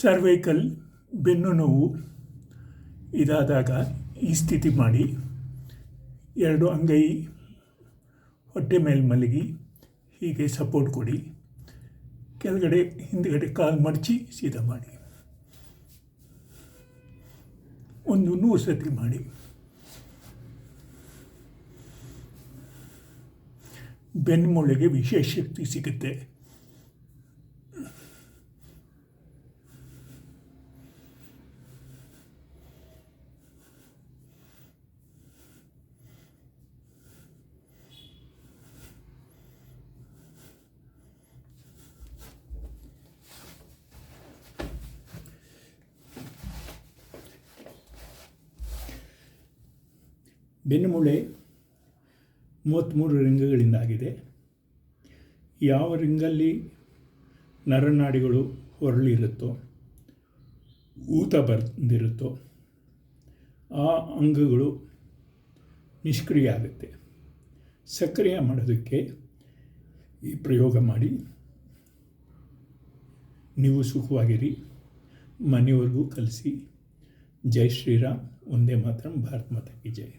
Cervical ಬೆನ್ನು ನೋವು ಇದಾದಾಗ ಈ ಸ್ಥಿತಿ ಮಾಡಿ ಎರಡು ಅಂಗೈ ಹೊಟ್ಟೆ ಮೇಲೆ ಮಲಗಿ ಹೀಗೆ ಸಪೋರ್ಟ್ ಕೊಡಿ. ಕೆಳಗಡೆ ಹಿಂದುಗಡೆ ಕಾಲು ಮಡಚಿ ಸೀದಾ ಮಾಡಿ. ಒಂದು 100 ಸತಿ ಮಾಡಿ. ಬೆನ್ನುಮೂಳೆಗೆ ವಿಶೇಷ ಶಕ್ತಿ ಸಿಗುತ್ತೆ. ಬೆನ್ನುಮೂಳೆ 33 ರಿಂಗ್ಗಳಿಂದಾಗಿದೆ. ಯಾವ ರಿಂಗಲ್ಲಿ ನರನಾಡಿಗಳು ಹೊರಳಿರುತ್ತೋ, ಊತ ಬಂದಿರುತ್ತೋ ಆ ಅಂಗಗಳು ನಿಷ್ಕ್ರಿಯ ಆಗುತ್ತೆ. ಸಕ್ರಿಯ ಮಾಡೋದಕ್ಕೆ ಈ ಪ್ರಯೋಗ ಮಾಡಿ. ನೀವು ಸುಖವಾಗಿರಿ. ಮನೆಯವರೆಗೂ ಕಲಿಸಿ. ಜೈ ಶ್ರೀರಾಮ್. ಒಂದೇ ಮಾತರಂ. ಭಾರತ್ ಮಾತಾ ಕಿ ಜೈ.